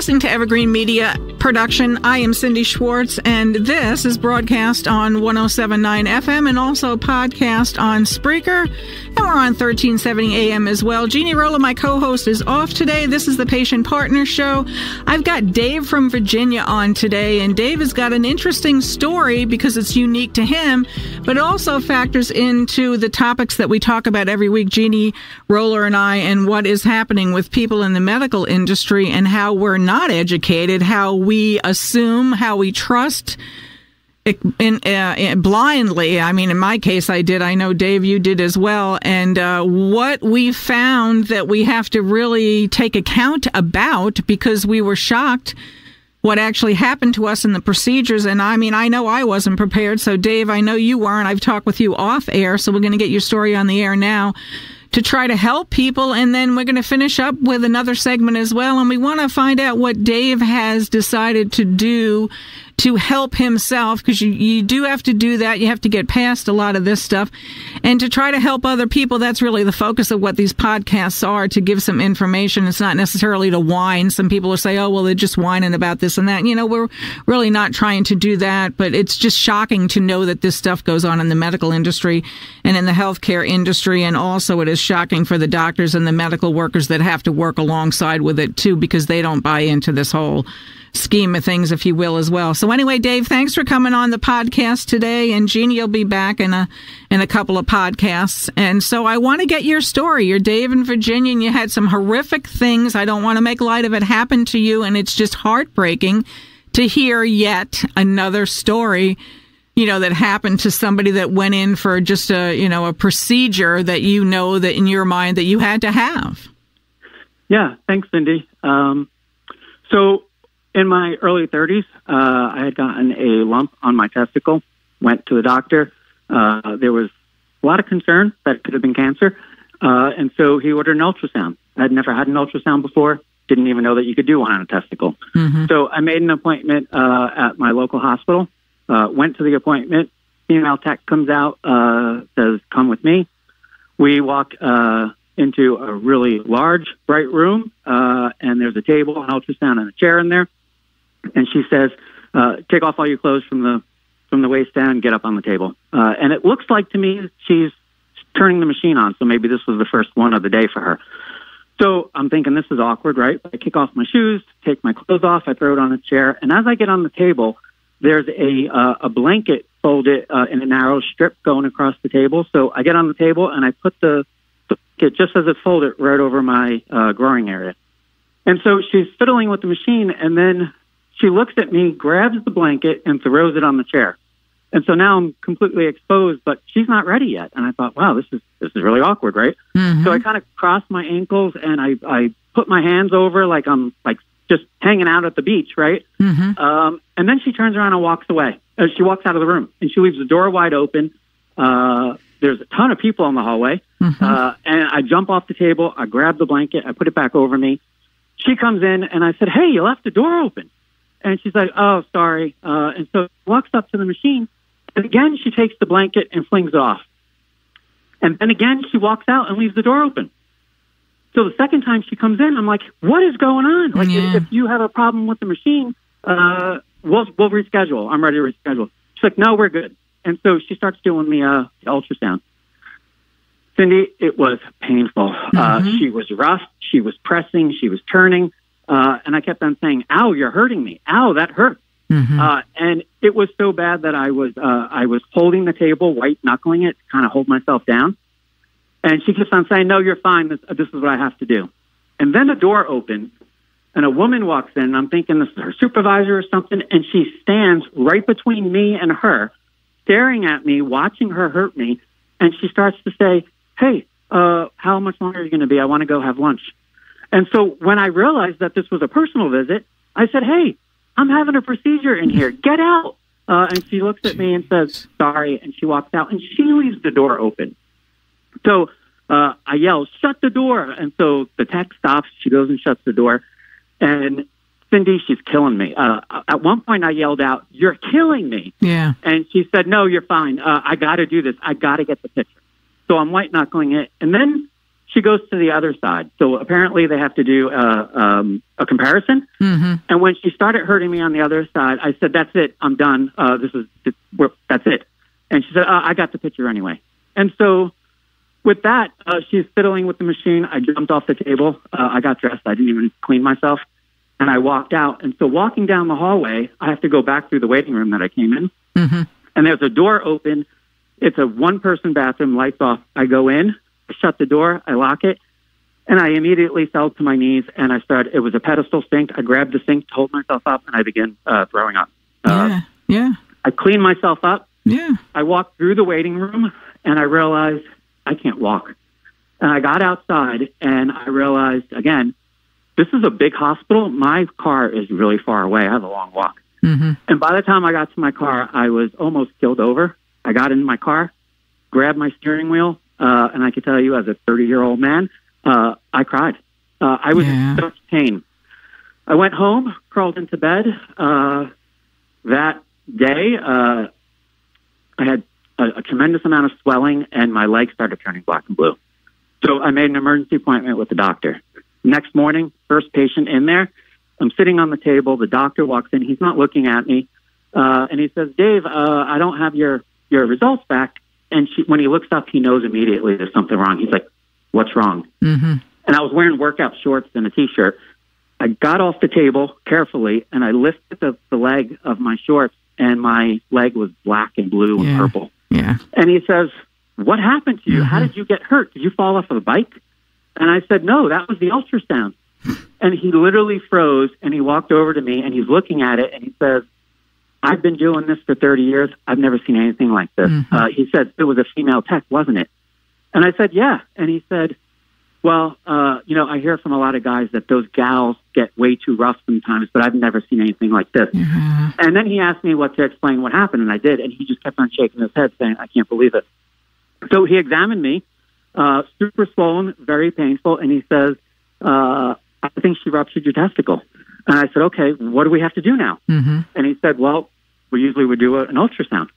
listening to Evergreen Media Production. I am Cindy Schwartz, and this is broadcast on 107.9 FM and also podcast on Spreaker. And we're on 1370 AM as well. Jeannie Rolla, my co-host, is off today. This is the Patient Partner Show. I've got Dave from Virginia on today, and Dave has got an interesting story because it's unique to him, but it also factors into the topics that we talk about every week, Jeannie Roller and I, and what is happening with people in the medical industry and how we're not educated, how we assume, how we trust blindly. I mean, in my case, I did. I know, Dave, you did as well. And what we found that we have to really take account about, because we were shocked what actually happened to us in the procedures. And I mean, I know I wasn't prepared. So, Dave, I know you weren't. I've talked with you off air, so we're going to get your story on the air now to try to help people. And then we're going to finish up with another segment as well. And we want to find out what Dave has decided to do to help himself, because you do have to do that. You have to get past a lot of this stuff and to try to help other people. That's really the focus of what these podcasts are, to give some information. It's not necessarily to whine. Some people will say, oh, well, they're just whining about this and that. You know, we're really not trying to do that, but it's just shocking to know that this stuff goes on in the medical industry and in the healthcare industry. And also it is shocking for the doctors and the medical workers that have to work alongside with it too, because they don't buy into this whole scheme of things, if you will, as well. So anyway, Dave, thanks for coming on the podcast today. And Jeannie will be back in a couple of podcasts. And so I want to get your story. You're Dave in Virginia, and you had some horrific things. I don't want to make light of it happen to you. And it's just heartbreaking to hear yet another story, you know, that happened to somebody that went in for just a procedure that you know that in your mind that you had to have. Yeah. Thanks, Cindy. So in my early 30s, I had gotten a lump on my testicle, went to the doctor. There was a lot of concern that it could have been cancer. And so he ordered an ultrasound. I had never had an ultrasound before, didn't even know that you could do one on a testicle. Mm-hmm. So I made an appointment at my local hospital, went to the appointment. Female tech comes out, says, come with me. We walk into a really large, bright room, and there's a table, an ultrasound, and a chair in there. And she says, take off all your clothes from the waist down, get up on the table. And it looks like to me she's turning the machine on, so maybe this was the first one of the day for her. So I'm thinking, this is awkward, right? I kick off my shoes, take my clothes off, I throw it on a chair, and as I get on the table, there's a blanket folded in a narrow strip going across the table. So I get on the table, and I put the blanket, just as it's folded, right over my growing area. And so she's fiddling with the machine, and then she looks at me, grabs the blanket, and throws it on the chair. And so now I'm completely exposed, but she's not ready yet. And I thought, wow, this is really awkward, right? Mm-hmm. So I kind of crossed my ankles, and I put my hands over like I'm like just hanging out at the beach, right? Mm-hmm. And then she turns around and walks away. She walks out of the room, and she leaves the door wide open. There's a ton of people in the hallway. Mm-hmm. And I jump off the table. I grab the blanket. I put it back over me. She comes in, and I said, hey, you left the door open. And she's like, oh, sorry. And so she walks up to the machine, and again, she takes the blanket and flings it off. And then again, she walks out and leaves the door open. So the second time she comes in, I'm like, what is going on? Like, if you have a problem with the machine, we'll reschedule. I'm ready to reschedule. She's like, no, we're good. And so she starts doing the ultrasound. Cindy, it was painful. Mm-hmm. She was rough. She was pressing. She was turning. And I kept on saying, ow, you're hurting me. Ow, that hurt. Mm-hmm. And it was so bad that I was holding the table, white knuckling it, to kind of hold myself down. And she keeps on saying, no, you're fine. This is what I have to do. And then the door opens, and a woman walks in, and I'm thinking this is her supervisor or something, and she stands right between me and her, staring at me, watching her hurt me, and she starts to say, hey, how much longer are you going to be? I want to go have lunch. And so when I realized that this was a personal visit, I said, hey, I'm having a procedure in here. Get out. And she looks at me and says, sorry, and she walks out, and she leaves the door open. So I yell, shut the door. And so the tech stops. She goes and shuts the door. And Cindy, she's killing me. At one point, I yelled out, you're killing me. Yeah. And she said, no, you're fine. I got to do this. I got to get the picture. So I'm white-knuckling it. And then she goes to the other side. So apparently they have to do a comparison. Mm-hmm. And when she started hurting me on the other side, I said, "That's it. I'm done. That's it." And she said, "I got the picture anyway." And so with that, she's fiddling with the machine. I jumped off the table. I got dressed. I didn't even clean myself. And I walked out. And so walking down the hallway, I have to go back through the waiting room that I came in. Mm-hmm. And there's a door open. It's a one-person bathroom, lights off. I go in, I shut the door, I lock it, and I immediately fell to my knees, and it was a pedestal sink. I grabbed the sink to hold myself up, and I began throwing up. Yeah. I cleaned myself up. Yeah. I walked through the waiting room, and I realized I can't walk. And I got outside, and I realized, again, this is a big hospital. My car is really far away. I have a long walk. Mm-hmm. And by the time I got to my car, I was almost killed over. I got in my car, grabbed my steering wheel, and I can tell you, as a 30-year-old man, I cried. I was in such pain. I went home, crawled into bed. That day, I had a tremendous amount of swelling, and my legs started turning black and blue. So I made an emergency appointment with the doctor. Next morning, first patient in there. I'm sitting on the table. The doctor walks in. He's not looking at me. And he says, "Dave, I don't have your results back." And when he looks up, he knows immediately there's something wrong. He's like, "What's wrong?" Mm-hmm. And I was wearing workout shorts and a T-shirt. I got off the table carefully, and I lifted the leg of my shorts, and my leg was black and blue and purple. Yeah. And he says, "What happened to you? Mm-hmm. How did you get hurt? Did you fall off of a bike?" And I said, "No, that was the ultrasound." And he literally froze, and he walked over to me, and he's looking at it, and he says, "I've been doing this for 30 years. I've never seen anything like this." Mm-hmm. He said, "It was a female tech, wasn't it?" And I said, "Yeah." And he said, "Well, I hear from a lot of guys that those gals get way too rough sometimes, but I've never seen anything like this." Mm-hmm. And then he asked me what to explain what happened, and I did. And he just kept on shaking his head, saying, "I can't believe it." So he examined me, super swollen, very painful, and he says, "I think she ruptured your testicle." And I said, "Okay, what do we have to do now?" Mm-hmm. And he said, "Well, we usually would do an ultrasound."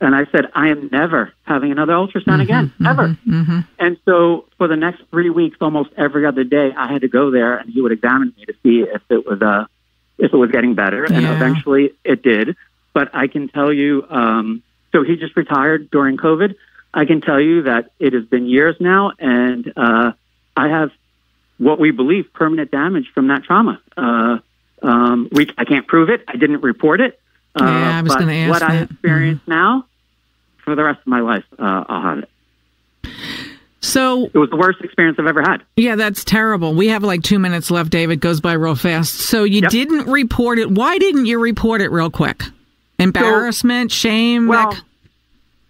And I said, "I am never having another ultrasound again, ever." Mm-hmm. And so for the next 3 weeks, almost every other day, I had to go there, and he would examine me to see if it was getting better. And eventually it did. But I can tell you, so he just retired during COVID. I can tell you that it has been years now, and I have what we believe permanent damage from that trauma. I can't prove it. I didn't report it. I was going to ask what that. I experience now, for the rest of my life, I'll have it. So it was the worst experience I've ever had. Yeah, that's terrible. We have like 2 minutes left, David. Goes by real fast. So you didn't report it. Why didn't you report it real quick? Embarrassment, shame? Well,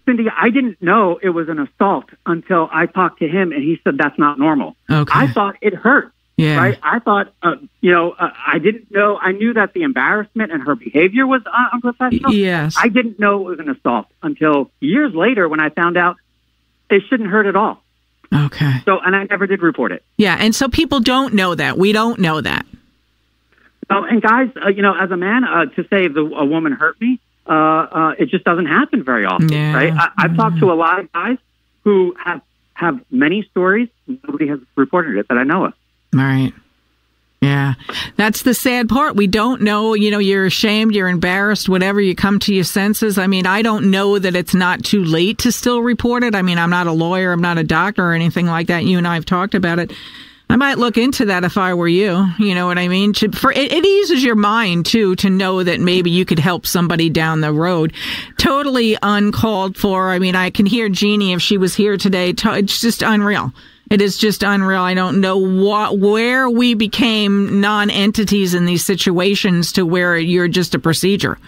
Cindy, I didn't know it was an assault until I talked to him, and he said that's not normal. Okay. I thought it hurt. Yeah. Right. I thought, I didn't know. I knew that the embarrassment and her behavior was unprofessional. Yes. I didn't know it was an assault until years later when I found out it shouldn't hurt at all. Okay. So, and I never did report it. Yeah. And so people don't know that. We don't know that. And guys, as a man, to say a woman hurt me, it just doesn't happen very often. Yeah. Right. I've talked to a lot of guys who have many stories. Nobody has reported it that I know of. All right. Yeah. That's the sad part. We don't know, you're ashamed, you're embarrassed, whatever, you come to your senses. I mean, I don't know that it's not too late to still report it. I mean, I'm not a lawyer, I'm not a doctor or anything like that. You and I have talked about it. I might look into that if I were you. You know what I mean? It eases your mind, too, to know that maybe you could help somebody down the road. Totally uncalled for. I mean, I can hear Jeannie if she was here today. It's just unreal. It is just unreal. I don't know where we became non-entities in these situations to where you're just a procedure.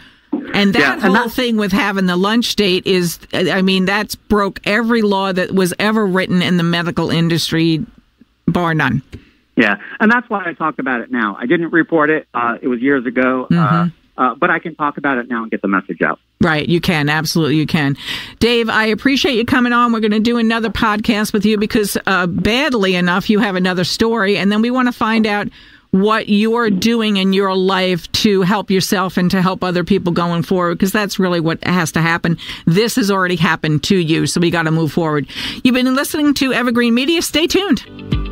And that whole thing with having the lunch date is, I mean, that's broke every law that was ever written in the medical industry, bar none. Yeah, and that's why I talk about it now. I didn't report it. It was years ago. But I can talk about it now and get the message out. Right, you can. Absolutely, you can. Dave, I appreciate you coming on. We're going to do another podcast with you because, badly enough, you have another story. And then we want to find out what you're doing in your life to help yourself and to help other people going forward, because that's really what has to happen. This has already happened to you, so we got to move forward. You've been listening to Evergreen Media. Stay tuned.